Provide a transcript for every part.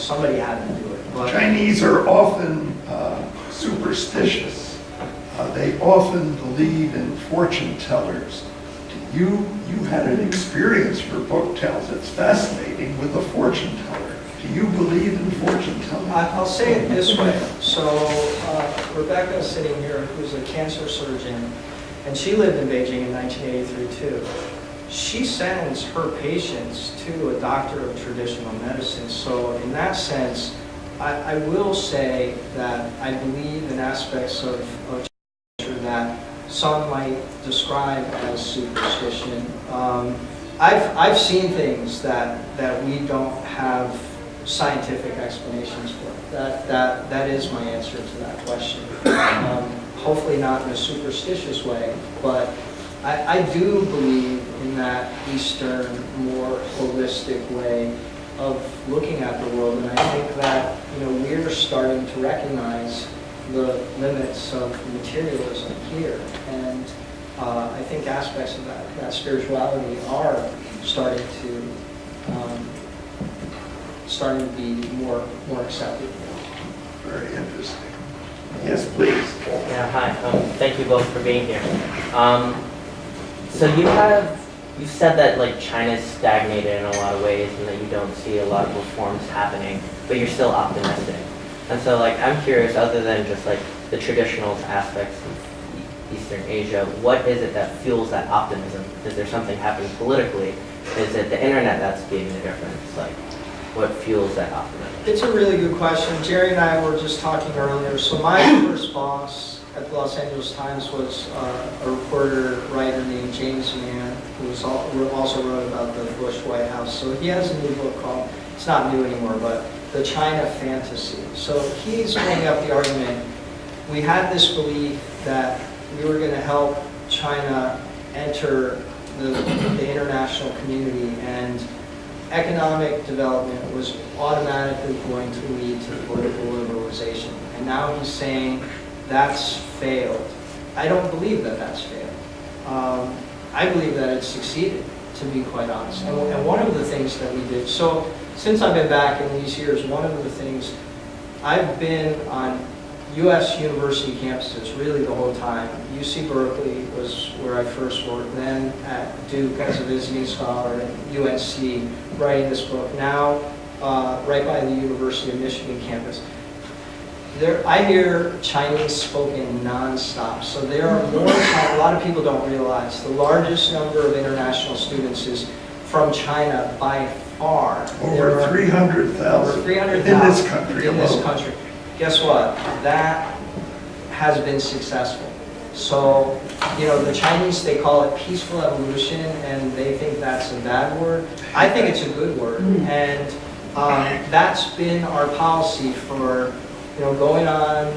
somebody had to do it. But Chinese are often superstitious. They often believe in fortune tellers. You had an experience, your book tells, it's fascinating, with a fortune teller. Do you believe in fortune telling? I'll say it this way. So Rebecca sitting here, who's a cancer surgeon, and she lived in Beijing in 1983 too. She sends her patients to a doctor of traditional medicine. So in that sense, I will say that I believe in aspects of that some might describe as superstition. I've seen things that we don't have scientific explanations for. That is my answer to that question. Hopefully not in a superstitious way, but I do believe in that Eastern, more holistic way of looking at the world, and I think that we're starting to recognize the limits of materialism here, and I think aspects of that spirituality are starting to be more accepted. Very interesting. Yes, please. Yeah, hi. Thank you both for being here. So you've said that like China's stagnated in a lot of ways and that you don't see a lot of reforms happening, but you're still optimistic. And so like I'm curious, other than just like the traditional aspects of Eastern Asia, what is it that fuels that optimism? Is there something happening politically? Is it the internet that's being the difference? Like what fuels that optimism? It's a really good question. Jerry and I were just talking earlier. So my first boss at the Los Angeles Times was a reporter, writer named James Mann, who also wrote about the Bush White House. So he has a new book called, it's not new anymore, but The China Fantasy. So he's bringing up the argument, we had this belief that we were going to help China enter the international community, and economic development was automatically going to lead to political liberalization. And now he's saying that's failed. I don't believe that that's failed. I believe that it's succeeded, to be quite honest. And one of the things that we did, so since I've been back in these years, one of the things, I've been on U.S. university campuses really the whole time. UC Berkeley was where I first worked, then at Duke as a visiting scholar, at UNC writing this book, now right by the University of Michigan campus. I hear Chinese spoken nonstop, so there are more, a lot of people don't realize, the largest number of international students is from China by far. Over 300,000 over 300,000 in this country in alone. this country. Guess what? That has been successful. So, the Chinese, they call it peaceful evolution, and they think that's a bad word. I think it's a good word, and that's been our policy for going on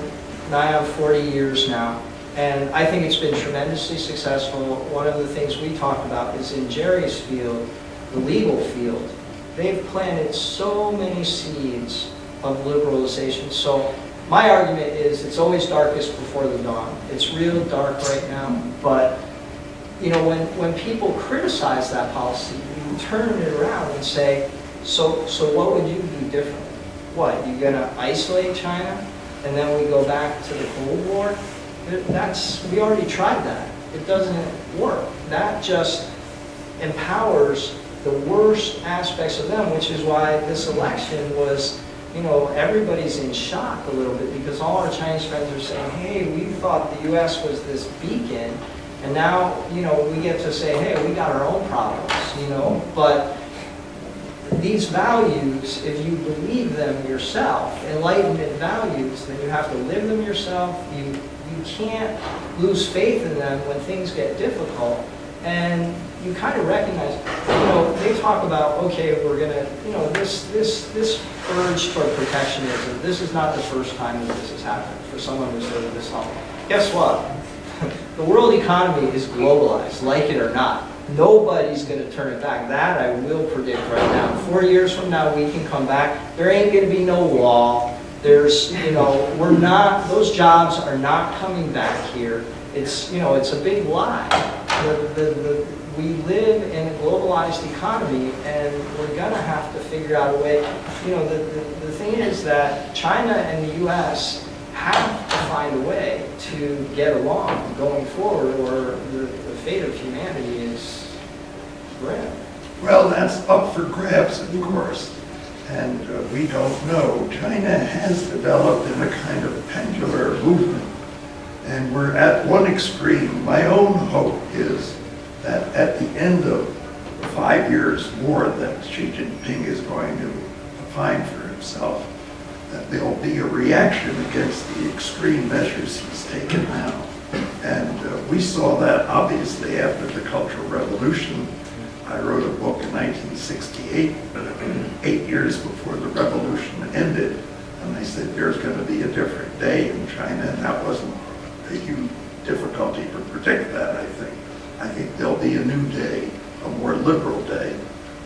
nigh on 40 years now, and I think it's been tremendously successful. One of the things we talked about is in Jerry's field, the legal field, they've planted so many seeds of liberalization. So my argument is it's always darkest before the dawn. It's real dark right now, but when people criticize that policy, you turn it around and say, so what would you do differently? What, you're going to isolate China and then we go back to the Cold War? We already tried that. It doesn't work. That just empowers the worst aspects of them, which is why this election was, everybody's in shock a little bit, because all our Chinese friends are saying, hey, we thought the U.S. was this beacon, and now, we get to say, hey, we got our own problems, but these values, if you believe them yourself, enlightenment values, then you have to live them yourself. You can't lose faith in them when things get difficult. And you kind of recognize, they talk about, okay, we're going to, this urge toward protectionism, this is not the first time that this has happened for someone who's lived this long. Guess what? The world economy is globalized, like it or not. Nobody's going to turn it back. That I will predict right now. 4 years from now, we can come back. There ain't going to be no wall. There's, those jobs are not coming back here. It's, it's a big lie. we live in a globalized economy, and we're gonna have to figure out a way. You know, the thing is that China and the US have to find a way to get along going forward, or the fate of humanity is grim. Well, that's up for grabs, of course, and we don't know. China has developed in a kind of pendular movement, and we're at one extreme. My own hope is that at the end of 5 years more that Xi Jinping is going to define for himself, that there'll be a reaction against the extreme measures he's taken now. And we saw that obviously after the Cultural Revolution. I wrote a book in 1968, 8 years before the revolution ended, and I said there's going to be a different day in China, and that wasn't a huge difficulty to predict that, I think. I think there'll be a new day, a more liberal day,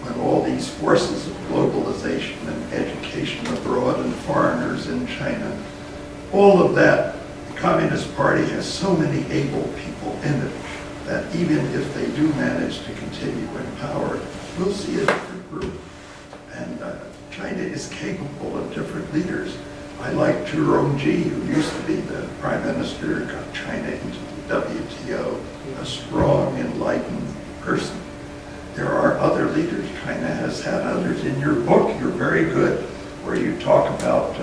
when all these forces of globalization and education abroad and foreigners in China, all of that, the Communist Party has so many able people in it that even if they do manage to continue in power, we'll see a different group. And China is capable of different leaders. I like Jerome A, who used to be the prime minister, got China into the WTO, a strong, enlightened person. There are other leaders. China has had others. In your book, you're very good, where you talk about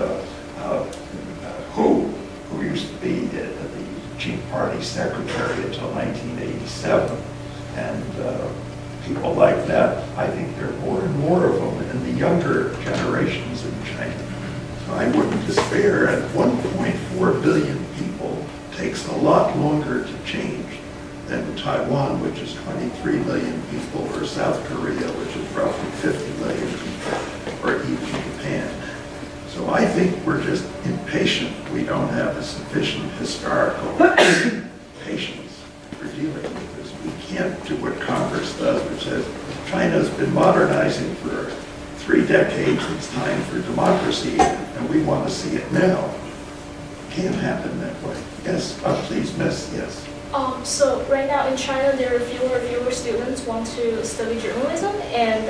who used to be the Chief Party Secretary until 1987. And people like that, I think there are more and more of them in the younger generations in China. So I wouldn't despair. At 1.4 billion people takes a lot longer to change than Taiwan, which is 23 million people, or South Korea, which is roughly 50 million people, or even Japan. So I think we're just impatient. We don't have a sufficient historical patience for dealing with this. We can't do what Congress does, which says China's been modernizing for 3 decades. It's time for democracy, and we want to see it now. Can't happen that way. Yes, please, miss, yes. So right now in China, there are fewer and fewer students want to study journalism, and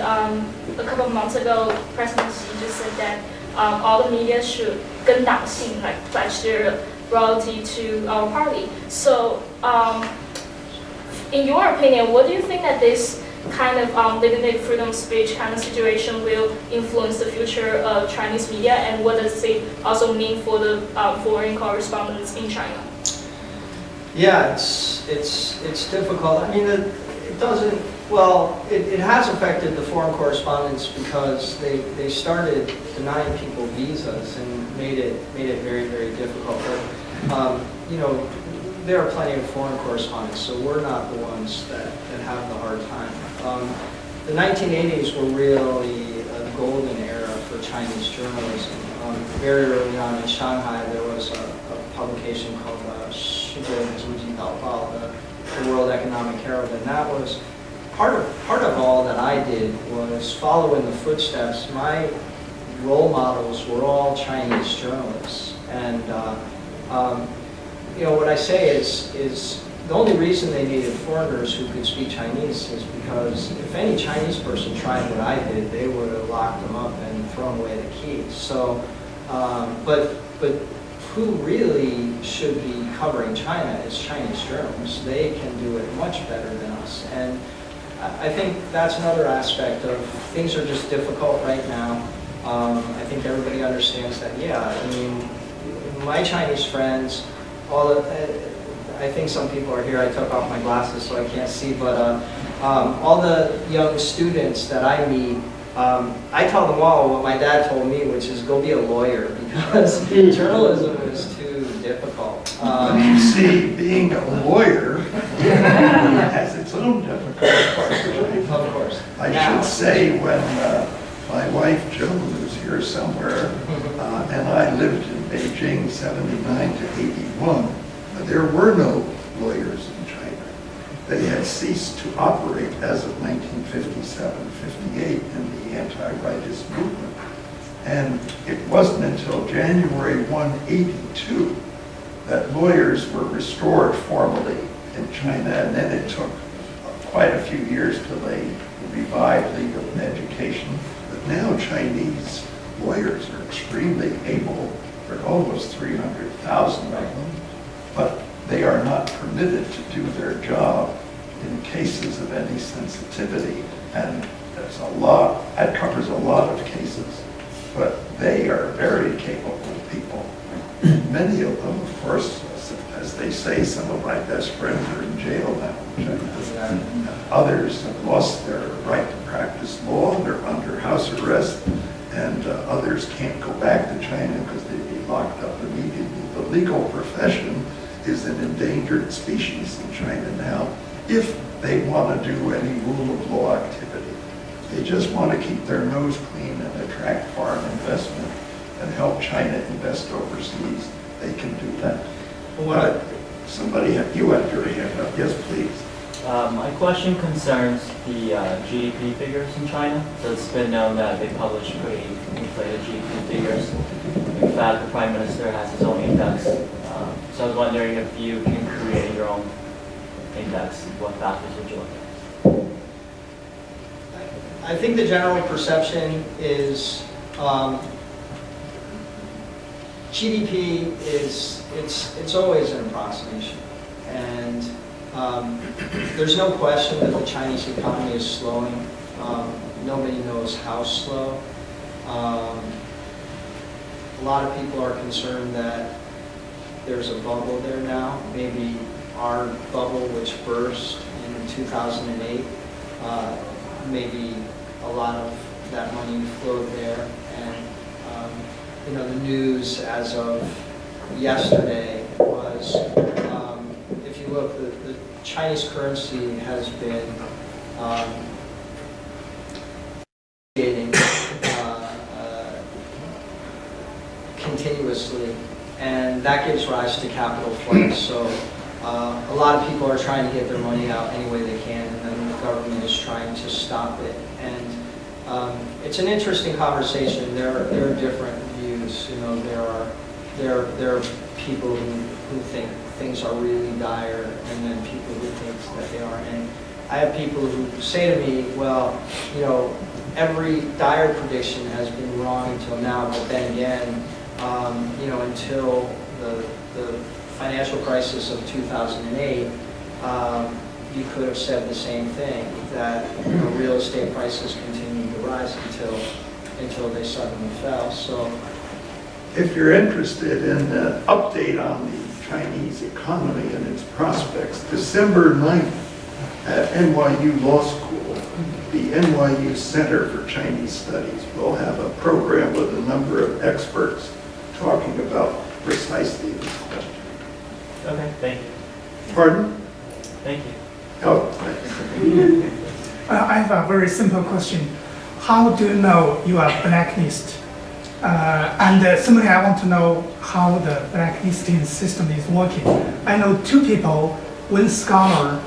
a couple of months ago, President Xi just said that all the media should 跟党性, like pledge their loyalty to our party. So, in your opinion, what do you think that this kind of limited freedom of speech kind of situation will influence the future of Chinese media, and what does it also mean for the foreign correspondents in China? Yeah, it's difficult. I mean, it doesn't, well, it has affected the foreign correspondents because they started denying people visas and made it very, very difficult. But, you know, there are plenty of foreign correspondents, so we're not the ones that have the hard time. The 1980s were really a golden era for Chinese journalism. Very early on in Shanghai, there was a publication called the World Economic Herald, and that was part of all that I did was follow in the footsteps. My role models were all Chinese journalists, and you know, what I say is the only reason they needed foreigners who could speak Chinese is because if any Chinese person tried what I did, they would have locked them up and thrown away the keys. So, but who really should be covering China is Chinese journalists. They can do it much better than us. And I think that's another aspect of things are just difficult right now. I think everybody understands that, yeah, I mean, my Chinese friends, I think some people are here, I took off my glasses so I can't see, but all the young students that I meet, I tell them all what my dad told me, which is go be a lawyer, because journalism is too difficult. You see, being a lawyer has its own difficulties. Of course. I should say, when my wife Joan, who's here somewhere, and I lived in Beijing 79 to 81, there were no lawyers in China. They had ceased to operate as of 1957-58 in the anti-rightist movement. And it wasn't until January 182 that lawyers were restored formally in China, and then it took quite a few years till they revived legal education. But now Chinese lawyers are extremely able. There are almost 300,000 of them, but they are not permitted to do their job in cases of any sensitivity. And there's a lot, that covers a lot of cases, but they are very capable people. Many of them, of course, as they say, some of my best friends are in jail now in China. Others have lost their right to practice law, they're under house arrest, and others can't go back to China because they'd be locked up immediately. The legal profession is an endangered species in China now if they want to do any rule of law activity. They just want to keep their nose clean and attract foreign investment and help China invest overseas. They can do that. Somebody, you had your hand up. Yes, please. My question concerns the GDP figures in China. So it's been known that they publish pretty inflated GDP figures. In fact, the Prime Minister has his own index. So I was wondering if you can create your own index, what factors would you look at? I think the general perception is GDP it's always an approximation, and there's no question that the Chinese economy is slowing. Nobody knows how slow. A lot of people are concerned that there's a bubble there now. Maybe our bubble, which burst in 2008, maybe a lot of that money flowed there. And you know, the news as of yesterday was, if you look, the Chinese currency has been continuously, and that gives rise to capital flight. So a lot of people are trying to get their money out any way they can, and then the government is trying to stop it. And it's an interesting conversation. There are different views. You know, there are people who think things are really dire, and then people who think that they aren't. And I have people who say to me, well, you know, every dire prediction has been wrong until now, but then again, you know, until the financial crisis of 2008, you could have said the same thing, that, you know, real estate prices continued to rise until they suddenly fell. So, if you're interested in an update on the Chinese economy and its prospects, December 9th at NYU Law School, the NYU Center for Chinese Studies will have a program with a number of experts talking about precisely this question. Okay, thank you. Pardon? Thank you. Oh, thanks. I have a very simple question. How do you know you are blacklist? And similarly, I want to know how the blacklisting system is working. I know two people, one scholar,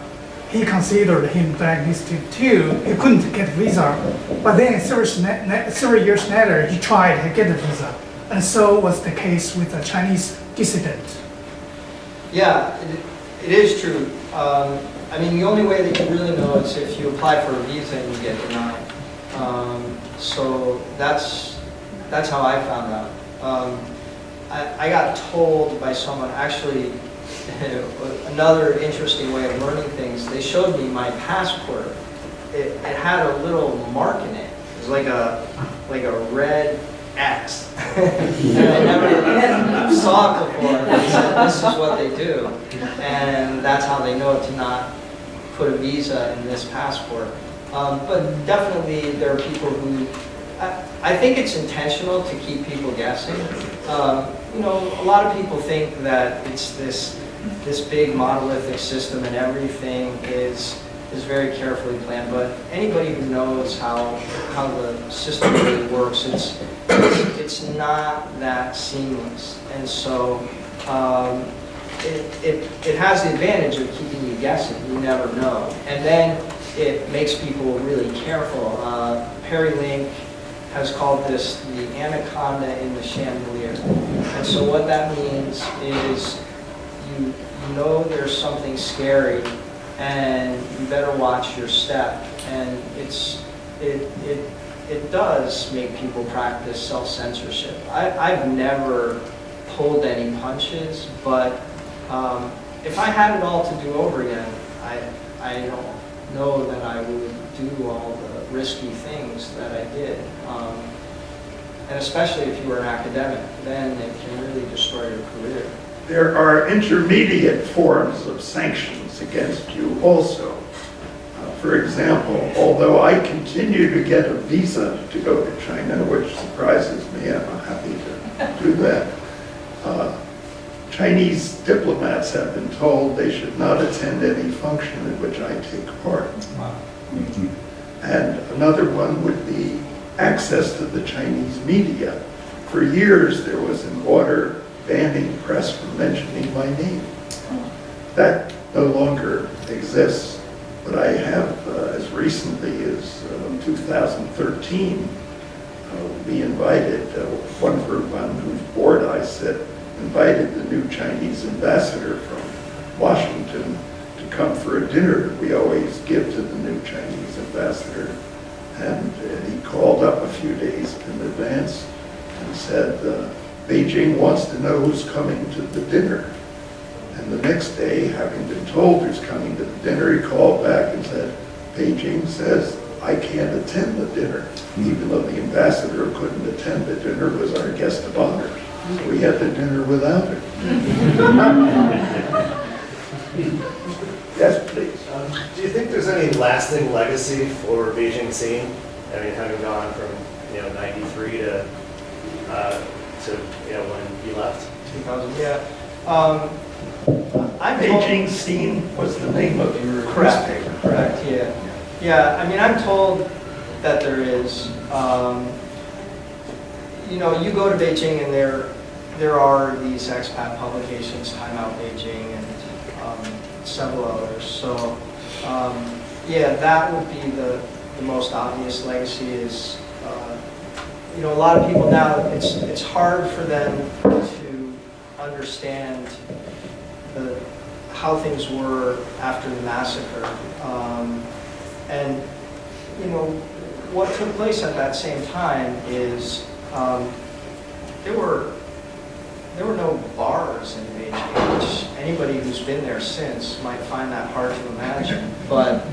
he considered him blacklisted too. He couldn't get visa, but then several years later, he tried to get a visa. And so was the case with a Chinese dissident. yeah, it is true. I mean, the only way that you really know is if you apply for a visa and you get denied. So that's how I found out. I got told by someone, actually, another interesting way of learning things. They showed me my passport. It had a little mark in it. It was like a red X. And I never saw it before. They said this is what they do, and that's how they know to not put a visa in this passport. But definitely there are people who, I think it's intentional to keep people guessing. You know, a lot of people think that it's this big monolithic system and everything is very carefully planned, but anybody who knows how the system really works, it's not that seamless. And so it has the advantage of keeping you guessing. You never know. And then it makes people really careful. Perry Link has called this the anaconda in the chandelier. And so what that means is you know there's something scary and you better watch your step. And it does make people practice self-censorship. I've never pulled any punches, but if I had it all to do over again, I don't know that I would do all the risky things that I did. And especially if you were an academic, then it can really destroy your career. There are intermediate forms of sanctions against you also. For example, although I continue to get a visa to go to China, which surprises me, I'm happy to do that. Chinese diplomats have been told they should not attend any function in which I take part. Wow. And another one would be access to the Chinese media. For years, there was an order banning press from mentioning my name. That no longer exists, but I have, as recently as 2013, we invited, one group on whose board I sit, invited the new Chinese ambassador from Washington to come for a dinner we always give to the new Chinese ambassador. And he called up a few days in advance and said, Beijing wants to know who's coming to the dinner. And the next day, having been told who's coming to the dinner, he called back and said, Beijing says, I can't attend the dinner, even though the ambassador who couldn't attend the dinner was our guest of honor. So we had the dinner without her. Yes, please. Do you think there's any lasting legacy for Beijing scene? I mean, having gone from 93 to when you left. 2000, yeah. I'm Beijing Scene was the name of your Correct. newspaper. Correct. Yeah. Yeah. I mean, I'm told that there is. You go to Beijing and there are these expat publications, Time Out Beijing, and several others. So, yeah, that would be the most obvious legacy is, a lot of people now, it's hard for them to understand how things were after the massacre. And, what took place at that same time is there were no bars in Beijing, which anybody who's been there since might find that hard to imagine. But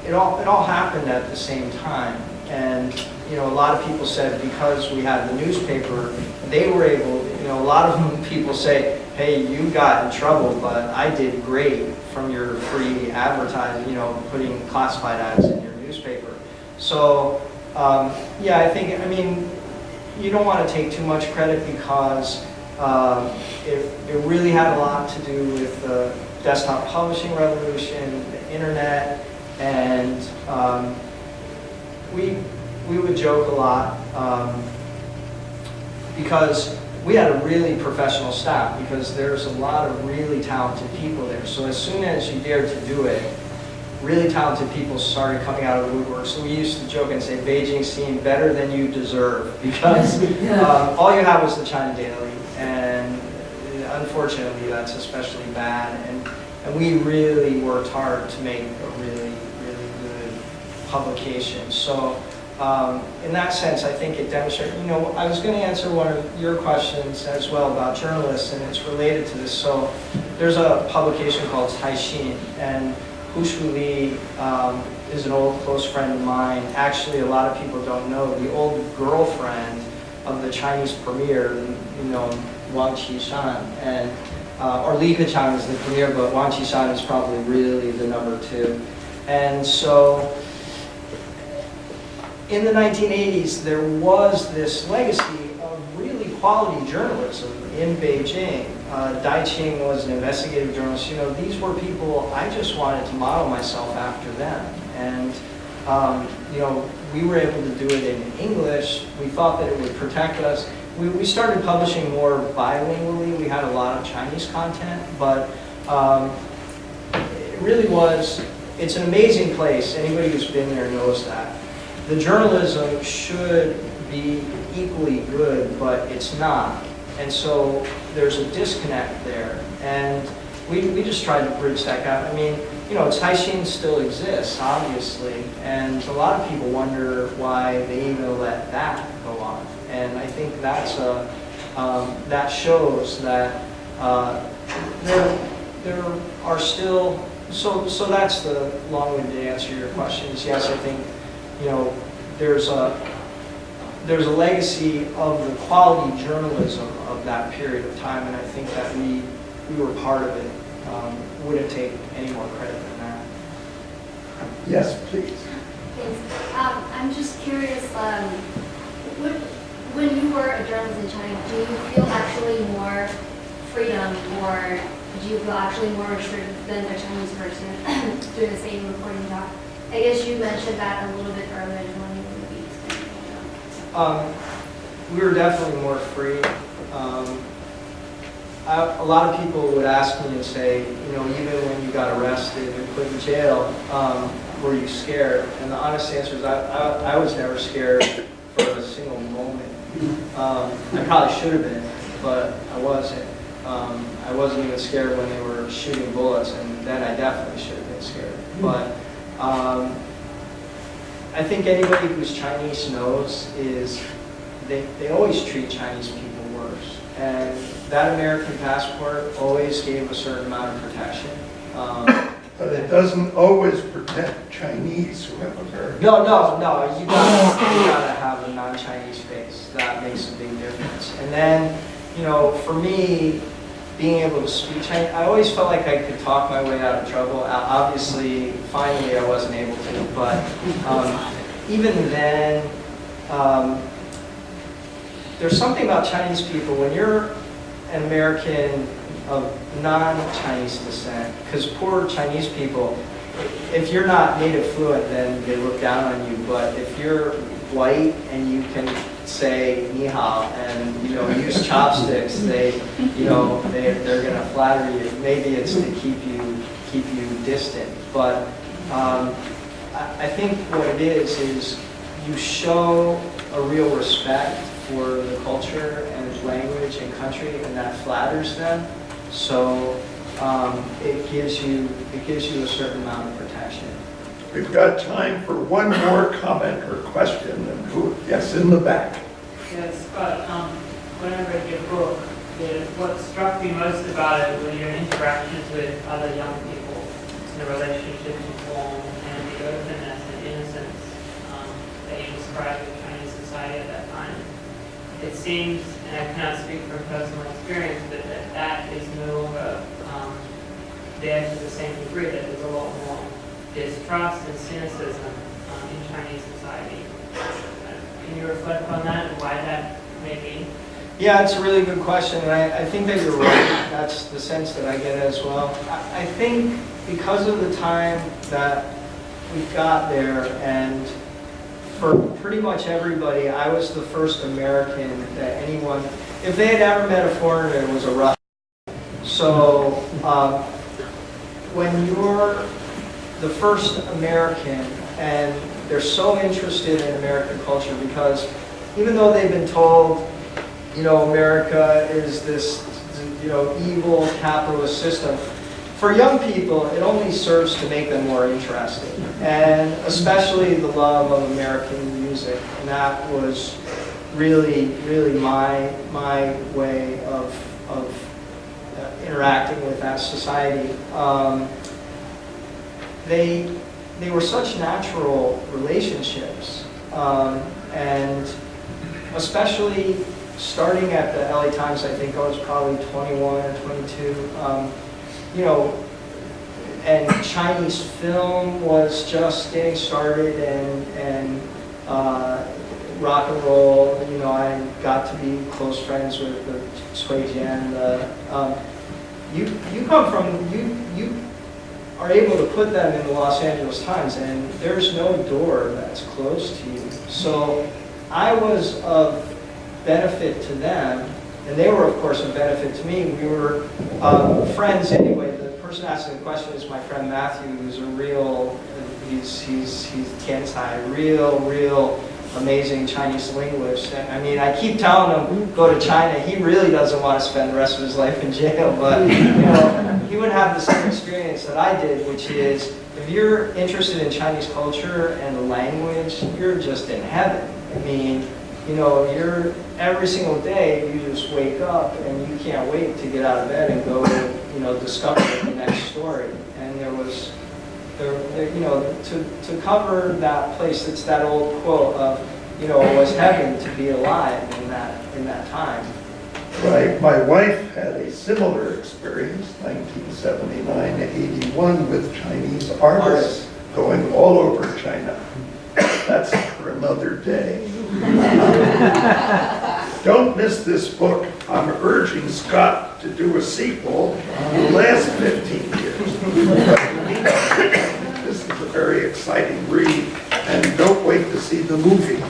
it all happened at the same time. And a lot of people said because we had the newspaper, they were able, a lot of them people say, hey, you got in trouble, but I did great from your free advertising, putting classified ads in your newspaper. So, yeah, I mean, you don't want to take too much credit because it really had a lot to do with the desktop publishing revolution, the internet, and we would joke a lot because we had a really professional staff because there's a lot of really talented people there. So as soon as you dared to do it, really talented people started coming out of the woodwork. So we used to joke and say, Beijing scene better than you deserve because all you have was the China Daily. And unfortunately, that's especially bad. And we really worked hard to make a really, really good publication. So in that sense, I think it demonstrated, I was going to answer one of your questions as well about journalists, and it's related to this. So there's a publication called Taixin, and Hu Li is an old close friend of mine. Actually, a lot of people don't know, the old girlfriend of the Chinese premier, Wang Qishan, and or Li Keqiang is the premier, but Wang Qishan is probably really the number 2. And so in the 1980s, there was this legacy of really quality journalism in Beijing. Dai Qing was an investigative journalist. These were people I just wanted to model myself after them. And, we were able to do it in English. We thought that it would protect us. We started publishing more bilingually. We had a lot of Chinese content, but it really was, it's an amazing place. Anybody who's been there knows that. The journalism should be equally good, but it's not. And so there's a disconnect there. And we just tried to bridge that gap. I mean, you know, Caixin still exists, obviously, and a lot of people wonder why they even let that go on. And I think that's that shows that there are still, so that's the long-winded answer to your question is yes, I think, you know, there's a legacy of the quality journalism of that period of time, and I think that we were part of it. Wouldn't take any more credit than that. Yes, please. Thanks. I'm just curious, when you were a journalist in China, do you feel actually more freedom, or do you feel actually more restricted than a Chinese person doing the same reporting job? I guess you mentioned that a little bit earlier in one of the weeks. We were definitely more free. A lot of people would ask me and say, you know, even when you got arrested and put in jail, were you scared? And the honest answer is I was never scared for a single moment. I probably should have been, but I wasn't. I wasn't even scared when they were shooting bullets, and then I definitely should have been scared. But I think anybody who's Chinese knows is they always treat Chinese people worse. And that American passport always gave a certain amount of protection. But it doesn't always protect Chinese who have American. No, you gotta have a non-Chinese face. That makes a big difference. And then, you know, for me, being able to speak Chinese, I always felt like I could talk my way out of trouble. Obviously, finally, I wasn't able to, but even then, there's something about Chinese people, when you're an American of non-Chinese descent, because poor Chinese people, if you're not native fluent, then they look down on you, but if you're white and you can say ni hao and, you know, use chopsticks, they're gonna flatter you. Maybe it's to keep you distant, but I think what it is you show a real respect for the culture and language and country, and that flatters them. So it gives you a certain amount of protection. We've got time for one more comment or question. Yes, in the back. Yes, Scott, when I read your book, what struck me most about it were your interactions with other young people, the relationships you form, and the openness and innocence that you described in Chinese society at that time. It seems, and I cannot speak from personal experience, but that is no longer there to the same degree, that there's a lot more distrust and cynicism in Chinese society. Can you reflect on that and why that may be? Yeah, it's a really good question, and I think that you're right. That's the sense that I get as well. I think because of the time that we got there, and for pretty much everybody, I was the first American that anyone, if they had ever met a foreigner, it was a Russian. So when you're the first American and they're so interested in American culture, because even though they've been told, you know, America is this, you know, evil capitalist system, for young people, it only serves to make them more interested, and especially the love of American music. And that was really my way of interacting with that society. They were such natural relationships, and especially starting at the LA Times, I think I was probably 21 or 22. You know, and Chinese film was just getting started, and rock and roll. You know, I got to be close friends with Cui Jian. You come from you are able to put them in the Los Angeles Times, and there's no door that's closed to you. So I was of benefit to them, and they were, of course, of benefit to me. We were friends anyway. The person asking the question is my friend Matthew, who's a real, he's Tianzai, real amazing Chinese linguist. I mean, I keep telling him, go to China. He really doesn't want to spend the rest of his life in jail, but he would have the same experience that I did, which is, if you're interested in Chinese culture and the language, you're just in heaven. I mean, you're every single day you just wake up and you can't wait to get out of bed and go, discover the next story. And to cover that place, it's that old quote of, it was heaven to be alive in that time. Right. My wife had a similar experience, 1979 to 81, with Chinese artists going all over China. That's for another day. Don't miss this book. I'm urging Scott to do a sequel in the last 15 years. This is a very exciting read, and don't wait to see the movie.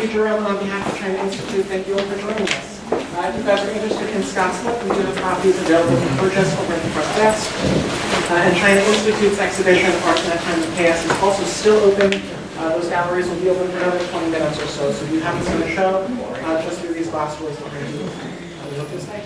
Jerome, on behalf of China Institute, thank you all for joining us. If you guys are interested in Scott's book, we do have copies available for purchase over at the front desk. And China Institute's exhibition, Arts in a Time of Chaos, is also still open. Those galleries will be open for another 20 minutes or so. So if you haven't seen the show, just through these glass doors behind you. We hope you stay.